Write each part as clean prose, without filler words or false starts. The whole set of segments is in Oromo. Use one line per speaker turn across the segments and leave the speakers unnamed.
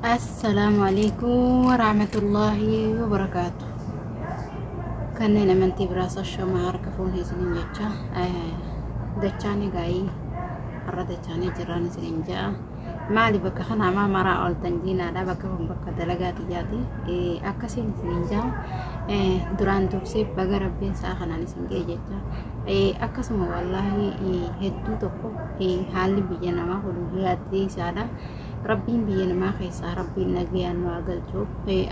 Assalamualaikum warahmatullahi wabarakatuh. Kanneen amantii biraas ashoomaa harka fuun isiniin jecha dachaanii gaa'ii har'a dachaanii jiraan isiniin ja'a. Maali bakka kana maraa ooltan jiinaadha bakka kun bakka dalagaa xiyyaati akkasiin isiniin ja'a. Duraan dursee baga rabbiin isaa kanaan isin ga'e jecha. Akkasuma wallaahi hedduu tokko haalli biyya namaa kun yaaddee isaadha. Rabbiin biyya namaa keessaa rabbiin nagayaan nu galchu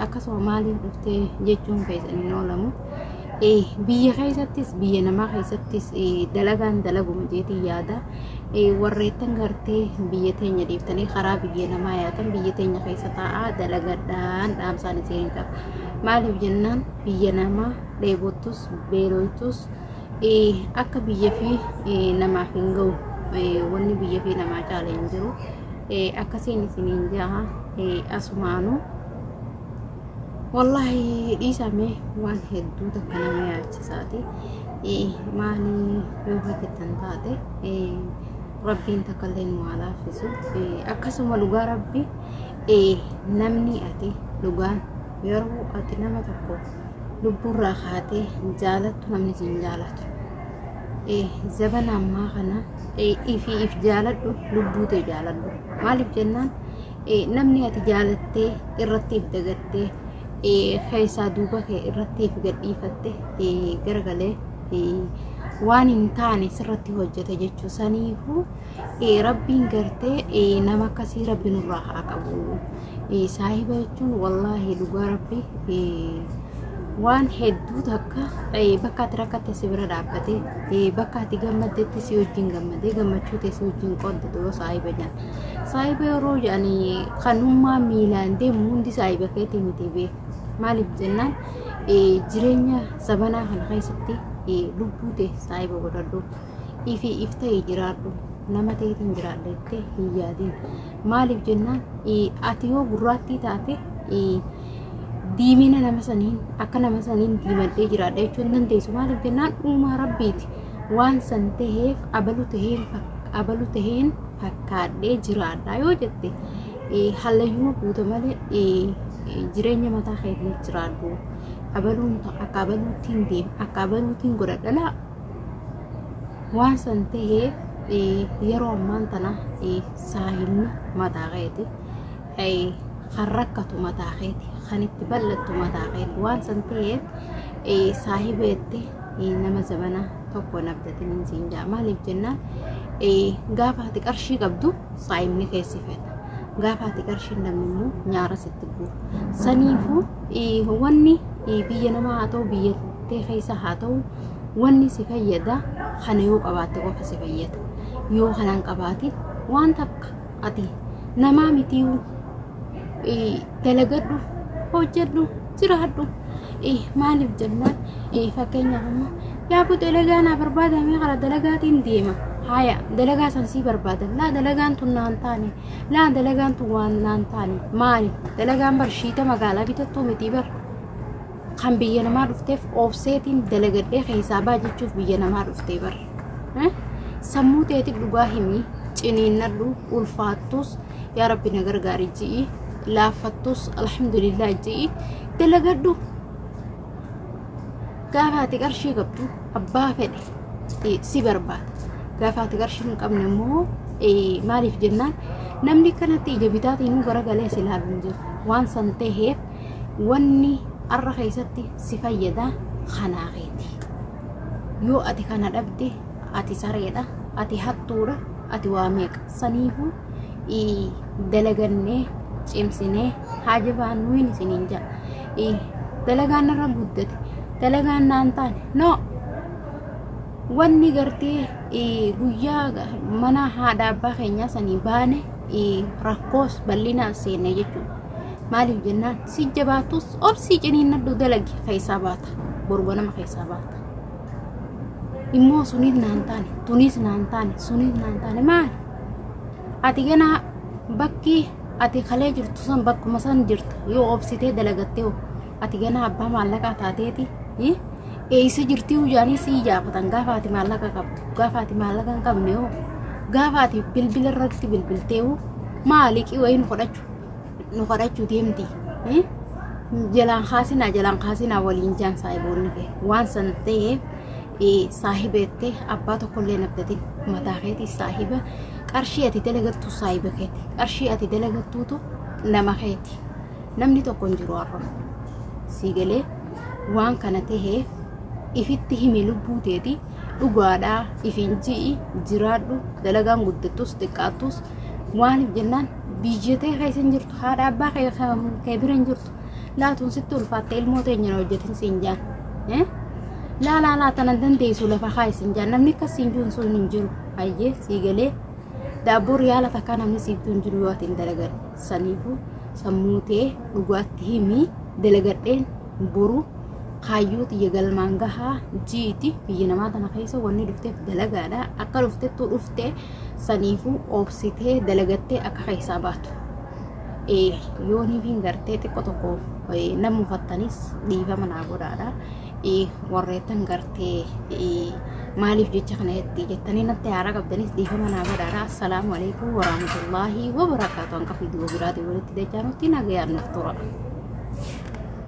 akkasuma maaliif dhuftee jechuun keessanii oolamu biyya keessattis biyya namaa keessattis dalagaan dalaguma jeetii yaada warreettan gartee biyya teenya dhiiftanii karaa biyya namaa yaatan biyya teenya keessa taa'aa dalagadhaan dhaamsaan isiin qaba maaliif jennaan biyya namaa dheebottus beelootus akka biyya fi namaaf hin ga'u wanni biyya fi namaa caalee hin jiru. Akkasiin isiniin jaha asumaanu wallahi dhiisame waan hedduu takka nama yaachisaati maali yoo hojjetan taate rabbiin takkallee nu haa laaffisu akkasuma dhugaa rabbi namni ati dhugaan yeroo ati nama tokko lubburraa kaatee jaalattu namni siin jaalatu زبان ما خنا if jaaladhu lubbuute jaaladhu maaliif jennaan namni ati jaalattee irrattiif dagattee keessaa duuba kee irrattiif gadhiifatte garagalee waan hin taane sirratti hojjete jechuu saniifuu rabbiin gartee nama akkasii rabbi nurraa haa qabu saahiba jechuun wallaahi dhugaa rabbi waan hedduu takka bakka ati rakkatte si bira dhaabbate bakka ati gammaddetti si wajjin gammadee gammachuu ta'e si wajjin qooddatu yoo saahiba jedhan saahiba yeroo jedhanii kanummaa miilaan deemu hundi saahiba keetii miti beeku maaliif jennaan jireenya sabanaa kana keessatti lubbuu ta'e saahiba godhadhu ifi if ta'e jiraadhu nama ta'eetiin jiraadhettee hin yaadin maaliif jennaan ati yoo gurraattii taate diimina nama saniin akka nama saniin diimadhee jiraadha jechuun dandeessu maaliif jennaan uumaa rabbiiti waan san ta'eef abalu taheen fakkaadhee jiraadha yoo jette hallayyuma buuta malee jireenya mataa keetiin jiraadhu abaluun akka abaluutiin deem akka abaluutiin godhadhala waan san ta'eef yeroo ammaan tana saahibni mataa keeti kan rakkatu mataa keeti kan itti bal'attu mataa keeti waan san ta'eef saahibeette nama zabana tokko nabdatanii siin jaa maaliif jennaan gaafa ati qarshii qabdu saahibni keessi fedha gaafa ati qarshii namni immoo nyaara sitti bu'u saniifuu wanni biyya namaa haa ta'u biyya tee keessa haa ta'u wanni si fayyada kana yoo qabaatte qofa si fayyada yoo kanaan qabaatin waan takka ati namaa mitii dalagadhu hojjedhu jiraadhu maaliif jennaan fakkeenyaaf immoo yaabuu dalagaa naa barbaadame kara dalagaatiin deema haya dalagaa san sii barbaadan laa dalagaan tun naan taane laa dalagaan tun waan naan taane maali dalagaan barshiita magaalaa bitattuu miti bar kan biyya namaa dhufteef oofseetiin dalagadhee keessaa baajechuuf biyya namaa dhuftee bar sammuu teetii dhugaa himii ciniinnadhu ulfaattus yaa rabbi na gargaari ji'i laafattus alhamdulillah ji'i dalagadhu gaafa ati qarshii qabdu abbaa fedhe si barbaada gaafa ati qarshii hin qabne immoo maaliif jennaan namni kanatti ija bitaatiin garagalee si ilaaluun jiru waan san ta'eef wanni arra keessatti si fayyada kanaa keeti yoo ati kana dhabde ati sareedha ati hattuudha ati waa meeqa saniifuu dalagannee cimsinee haja baanuun isiniin jaa dalagaan irra guddate dalagaan naan taane no wanni gartee guyyaa mana haadha abbaa keenyaa sanii baane rakkoos bal'inaan seenne jechuudha maaliif jennaan si jabaatus obsii ciniinnadhu dalagi keessaa baata borgo nama keessaa baata immoo sunis naan taane tunis naan taane sunis naan taane maali ati ganaa bakki ati kalee jirtu san bakkuma san jirta yoo obsitee dalagattee ati ganaa abbaa maallaqaa taateeti eessa jirtii ujaanii si ijaafatan gaafa ati maallaqa qabdu gaafa ati maallaqa hin qabne gaafa ati bilbila irratti bilbiltee maaliqii wayin fudhachu نقرأ ديمتي jalan khasina waliin jaan saahiboonni kee waan san ta'eef saahibeette abbaa tokkollee nabdati mataa keetii saahiba qarshii ati dalagattu saahiba keeti qarshii ati dalagattuutu nama keeti namni tokko hin jiru har'a siigalee waan kana ta'eef ifitti himi lubbuu teeti dhugaadhaa ifiin ji'i jiraadhu dalagaan guddattus xiqqaattus waan jennaan biyyatee keessa jirtu haadha abbaa kee bira jirtu لا تنسيت الفاتة الموتين ينوجدين سنجان لا تندن ديسو لفخاي سنجان نمني كسنجون سول ننجرو هاي سيجلي دابور يالا تكان نمني سيبتون جرواتين دلغر سنيفو سموتي لغواتي مي دلغرين برو خايوت يغل مانغها جيتي بينما دانا خيسا وني دفتي دلغادا اكا دفتي تو دفتي سنيفو اوبسيتي دلغتي اكا خيسا باتو يوني فين غرتي تكو namu fattanis dhiifama naa godhaadha warreetan gartee maaliif jecha kana jettanii natti haara qabdanis dhiifama naa godhaadha. Assalaamu alaykum warahmatullaahi wabarakaatuh. Hanqa fiidiyoo biraati walitti dachaanutti nagayaan nuuf tura.